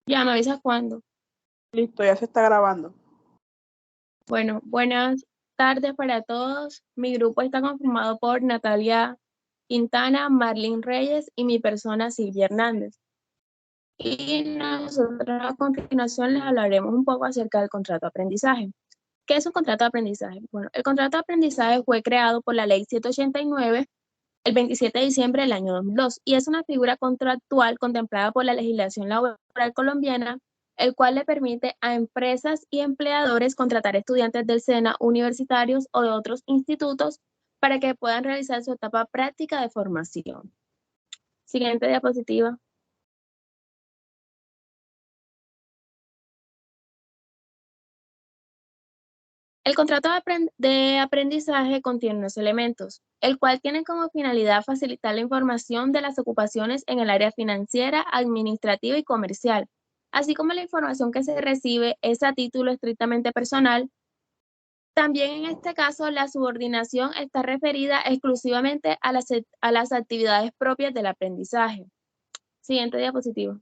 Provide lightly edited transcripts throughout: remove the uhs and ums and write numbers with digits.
Ya me avisas cuándo. Listo, ya se está grabando. Bueno, buenas tardes para todos. Mi grupo está conformado por Natalia Quintana, Marlene Reyes y mi persona Silvia Hernández. Y nosotros a continuación les hablaremos un poco acerca del contrato de aprendizaje. ¿Qué es un contrato de aprendizaje? Bueno, el contrato de aprendizaje fue creado por la Ley 789 el 27 de diciembre del año 2002 y es una figura contractual contemplada por la legislación laboral colombiana, el cual le permite a empresas y empleadores contratar estudiantes del SENA universitarios o de otros institutos para que puedan realizar su etapa práctica de formación. Siguiente diapositiva. El contrato de aprendizaje contiene unos elementos, el cual tiene como finalidad facilitar la información de las ocupaciones en el área financiera, administrativa y comercial, así como la información que se recibe es a título estrictamente personal. También en este caso, la subordinación está referida exclusivamente a las actividades propias del aprendizaje. Siguiente diapositiva.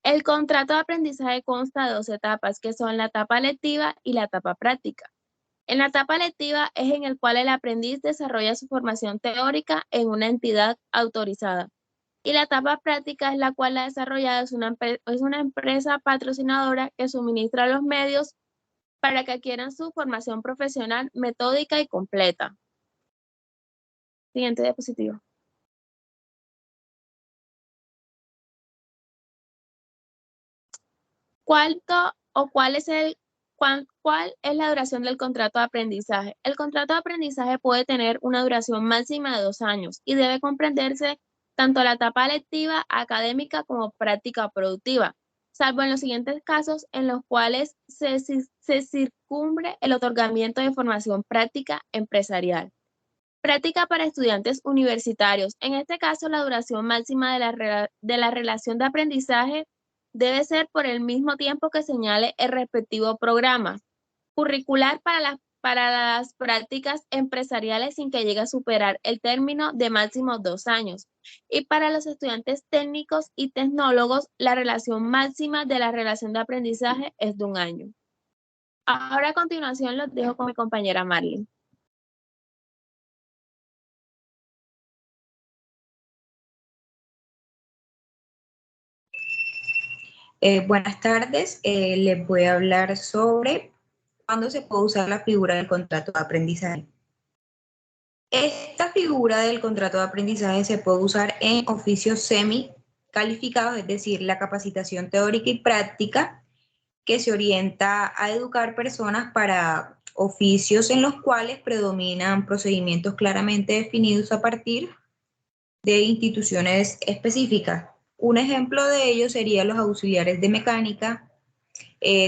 El contrato de aprendizaje consta de dos etapas, que son la etapa lectiva y la etapa práctica. En la etapa lectiva es en el cual el aprendiz desarrolla su formación teórica en una entidad autorizada. Y la etapa práctica es la cual la desarrollada es una empresa patrocinadora que suministra los medios para que adquieran su formación profesional metódica y completa. Siguiente diapositiva. ¿Cuánto o cuál es cuál es la duración del contrato de aprendizaje? El contrato de aprendizaje puede tener una duración máxima de 2 años y debe comprenderse tanto la etapa lectiva, académica como práctica productiva, salvo en los siguientes casos en los cuales se circunbre el otorgamiento de formación práctica empresarial. Práctica para estudiantes universitarios. En este caso, la duración máxima de la relación de aprendizaje debe ser por el mismo tiempo que señale el respectivo programa curricular para las prácticas empresariales sin que llegue a superar el término de máximo 2 años. Y para los estudiantes técnicos y tecnólogos, la relación máxima de la relación de aprendizaje es de 1 año. Ahora a continuación los dejo con mi compañera Marlene. Buenas tardes, les voy a hablar sobre cuándo se puede usar la figura del contrato de aprendizaje. Esta figura del contrato de aprendizaje se puede usar en oficios semi calificados, es decir, la capacitación teórica y práctica que se orienta a educar personas para oficios en los cuales predominan procedimientos claramente definidos a partir de instituciones específicas. Un ejemplo de ello serían los auxiliares de mecánica,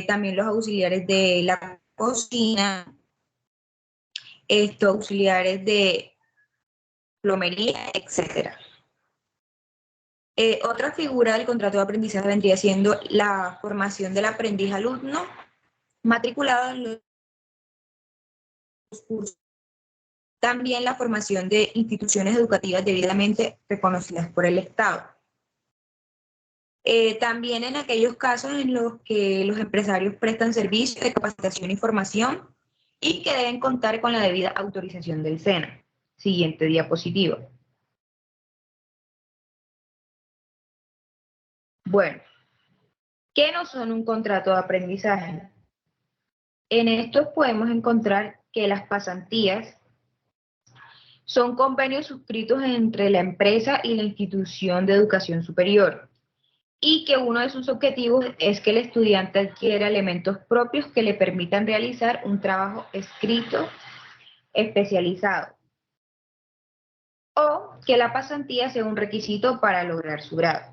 también los auxiliares de la cocina, estos auxiliares de plomería, etcétera. Otra figura del contrato de aprendizaje vendría siendo la formación del aprendiz alumno matriculado en los cursos. También la formación de instituciones educativas debidamente reconocidas por el Estado. También en aquellos casos en los que los empresarios prestan servicios de capacitación y formación y que deben contar con la debida autorización del SENA. Siguiente diapositiva. Bueno, ¿qué no son un contrato de aprendizaje? En estos podemos encontrar que las pasantías son convenios suscritos entre la empresa y la institución de educación superior y que uno de sus objetivos es que el estudiante adquiera elementos propios que le permitan realizar un trabajo escrito especializado o que la pasantía sea un requisito para lograr su grado.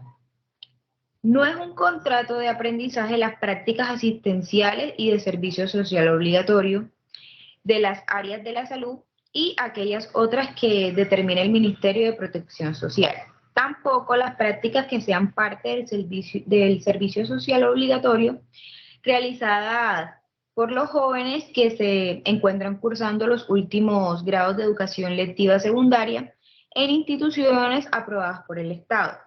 No es un contrato de aprendizaje las prácticas asistenciales y de servicio social obligatorio de las áreas de la salud y aquellas otras que determine el Ministerio de Protección Social. Tampoco las prácticas que sean parte del servicio social obligatorio realizadas por los jóvenes que se encuentran cursando los últimos grados de educación lectiva secundaria en instituciones aprobadas por el Estado.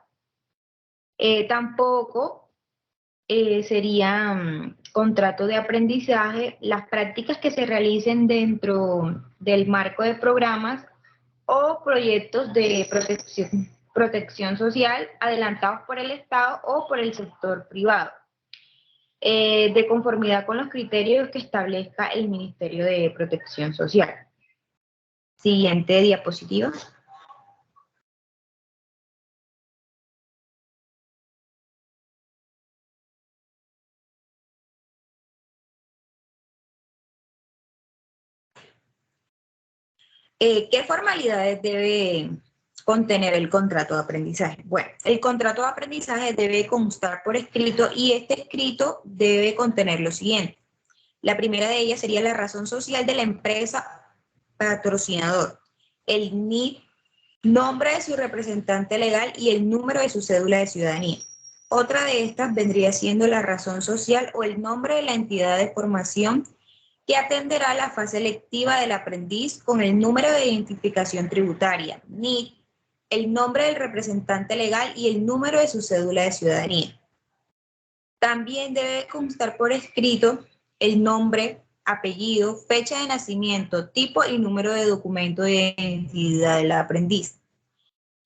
Tampoco sería contrato de aprendizaje las prácticas que se realicen dentro del marco de programas o proyectos de protección social adelantados por el Estado o por el sector privado, de conformidad con los criterios que establezca el Ministerio de Protección Social. Siguiente diapositiva. ¿Qué formalidades debe contener el contrato de aprendizaje? Bueno, el contrato de aprendizaje debe constar por escrito y este escrito debe contener lo siguiente. La primera de ellas sería la razón social de la empresa patrocinador, el NID, nombre de su representante legal y el número de su cédula de ciudadanía. Otra de estas vendría siendo la razón social o el nombre de la entidad de formación que atenderá la fase lectiva del aprendiz con el número de identificación tributaria, NID, el nombre del representante legal y el número de su cédula de ciudadanía. También debe constar por escrito el nombre, apellido, fecha de nacimiento, tipo y número de documento de identidad del aprendiz.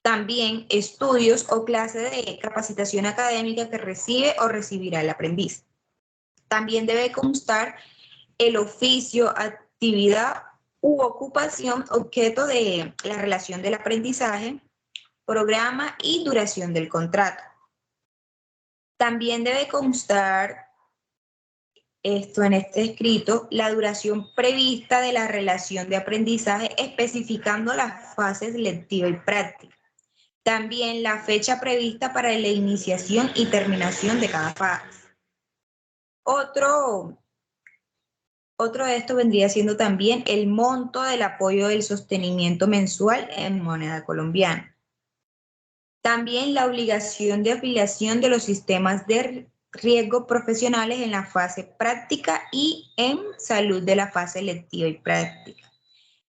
También estudios o clase de capacitación académica que recibe o recibirá el aprendiz. También debe constar el oficio, actividad u ocupación objeto de la relación del aprendizaje, programa y duración del contrato. También debe constar en este escrito la duración prevista de la relación de aprendizaje especificando las fases lectiva y práctica. También la fecha prevista para la iniciación y terminación de cada fase. Otro de esto vendría siendo también el monto del apoyo del sostenimiento mensual en moneda colombiana. También la obligación de afiliación de los sistemas de riesgo profesionales en la fase práctica y en salud de la fase lectiva y práctica.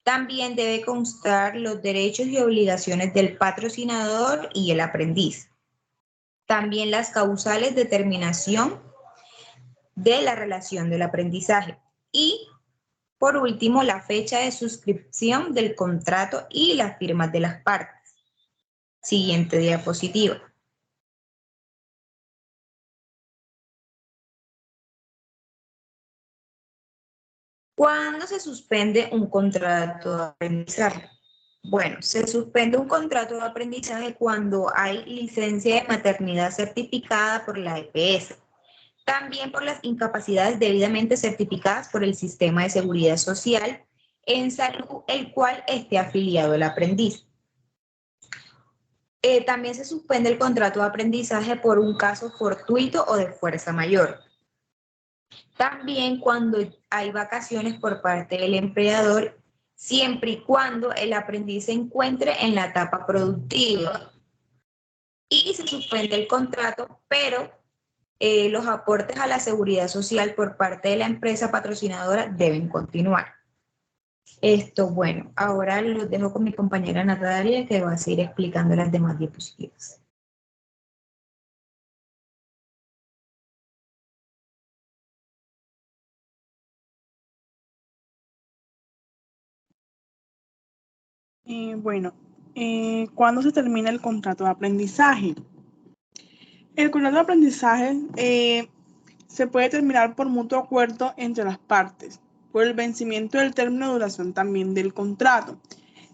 También debe constar los derechos y obligaciones del patrocinador y el aprendiz. También las causales de terminación de la relación del aprendizaje. Y, por último, la fecha de suscripción del contrato y las firmas de las partes. Siguiente diapositiva. ¿Cuándo se suspende un contrato de aprendizaje? Bueno, se suspende un contrato de aprendizaje cuando hay licencia de maternidad certificada por la EPS. También por las incapacidades debidamente certificadas por el Sistema de Seguridad Social en salud, el cual esté afiliado el aprendiz. También se suspende el contrato de aprendizaje por un caso fortuito o de fuerza mayor. También cuando hay vacaciones por parte del empleador, siempre y cuando el aprendiz se encuentre en la etapa productiva. Y se suspende el contrato, pero los aportes a la seguridad social por parte de la empresa patrocinadora deben continuar. Bueno, ahora los dejo con mi compañera Natalia, que va a seguir explicando las demás diapositivas. ¿Cuándo se termina el contrato de aprendizaje? El contrato de aprendizaje se puede terminar por mutuo acuerdo entre las partes, por el vencimiento del término de duración también del contrato,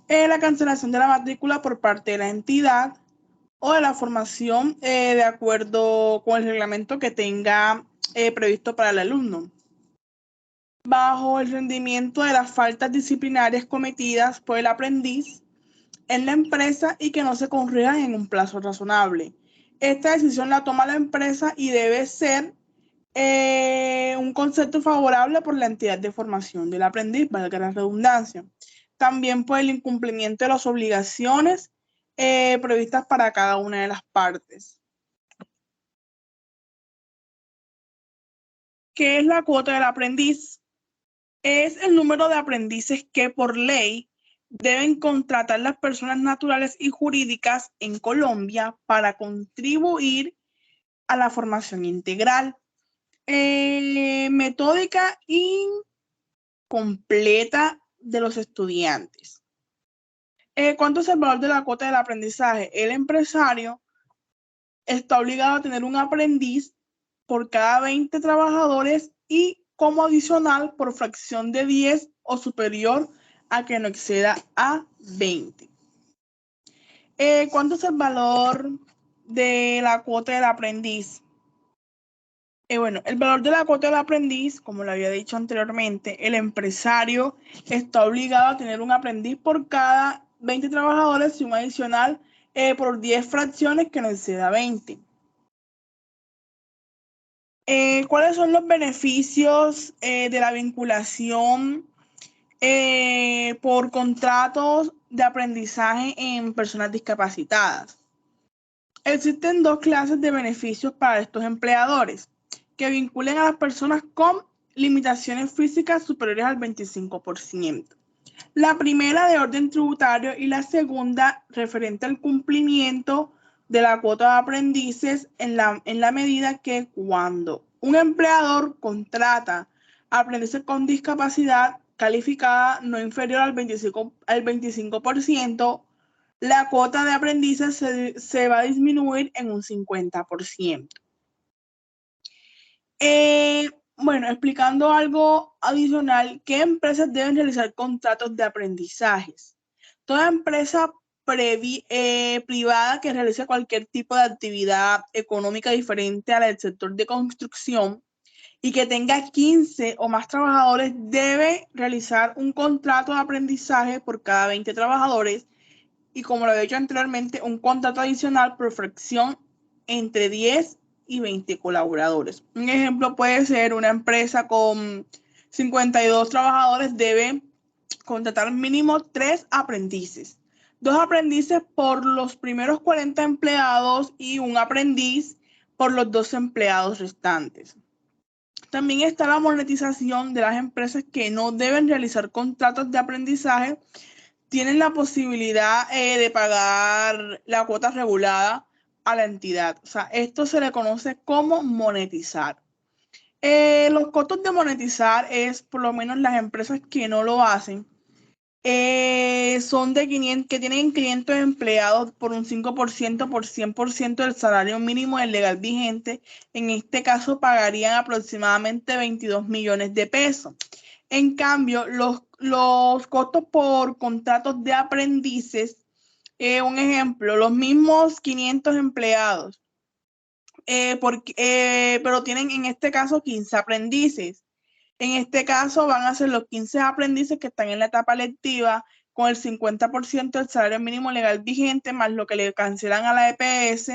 la cancelación de la matrícula por parte de la entidad o de la formación de acuerdo con el reglamento que tenga previsto para el alumno, bajo el rendimiento de las faltas disciplinarias cometidas por el aprendiz en la empresa y que no se corrijan en un plazo razonable. Esta decisión la toma la empresa y debe ser un concepto favorable por la entidad de formación del aprendiz, valga la redundancia. También por el incumplimiento de las obligaciones previstas para cada una de las partes. ¿Qué es la cuota del aprendiz? Es el número de aprendices que por ley deben contratar las personas naturales y jurídicas en Colombia para contribuir a la formación integral. Metódica incompleta de los estudiantes. ¿Cuánto es el valor de la cuota del aprendizaje? El empresario está obligado a tener un aprendiz por cada 20 trabajadores y como adicional por fracción de 10 o superior a que no exceda a 20. ¿Cuánto es el valor de la cuota del aprendiz? Bueno, el valor de la cuota del aprendiz, como lo había dicho anteriormente, el empresario está obligado a tener un aprendiz por cada 20 trabajadores y un adicional por 10 fracciones que no exceda 20. ¿Cuáles son los beneficios de la vinculación por contratos de aprendizaje en personas discapacitadas? Existen dos clases de beneficios para estos empleadores que vinculen a las personas con limitaciones físicas superiores al 25%. La primera de orden tributario y la segunda referente al cumplimiento de la cuota de aprendices en la medida que cuando un empleador contrata aprendices con discapacidad calificada no inferior al 25%, la cuota de aprendices se va a disminuir en un 50%. Bueno, explicando algo adicional, ¿qué empresas deben realizar contratos de aprendizajes? Toda empresa privada que realice cualquier tipo de actividad económica diferente a la del sector de construcción y que tenga 15 o más trabajadores debe realizar un contrato de aprendizaje por cada 20 trabajadores y, como lo había dicho anteriormente, un contrato adicional por fracción entre 10 y 20 colaboradores. Un ejemplo puede ser una empresa con 52 trabajadores debe contratar mínimo 3 aprendices. 2 aprendices por los primeros 40 empleados y un aprendiz por los 12 empleados restantes. También está la monetización de las empresas que no deben realizar contratos de aprendizaje. Tienen la posibilidad de pagar la cuota regulada a la entidad. O sea, esto se le conoce como monetizar. Los costos de monetizar es, por lo menos las empresas que no lo hacen, son de 500, que tienen 500 empleados por un 5% por 100% del salario mínimo del legal vigente. En este caso pagarían aproximadamente 22 millones de pesos. En cambio, los costos por contratos de aprendices, un ejemplo, los mismos 500 empleados, pero tienen en este caso 15 aprendices. En este caso van a ser los 15 aprendices que están en la etapa lectiva con el 50% del salario mínimo legal vigente más lo que le cancelan a la EPS.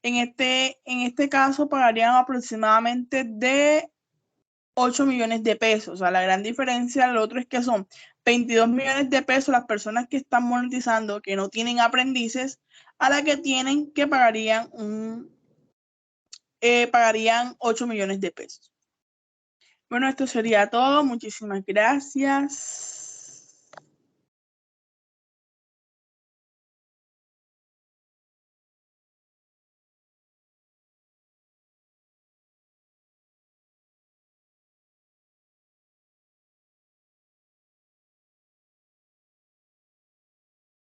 En este caso pagarían aproximadamente de 8 millones de pesos. O sea, la gran diferencia del otro es que son 22 millones de pesos las personas que están monetizando, que no tienen aprendices, a la que tienen que pagarían 8 millones de pesos. Bueno, esto sería todo. Muchísimas gracias.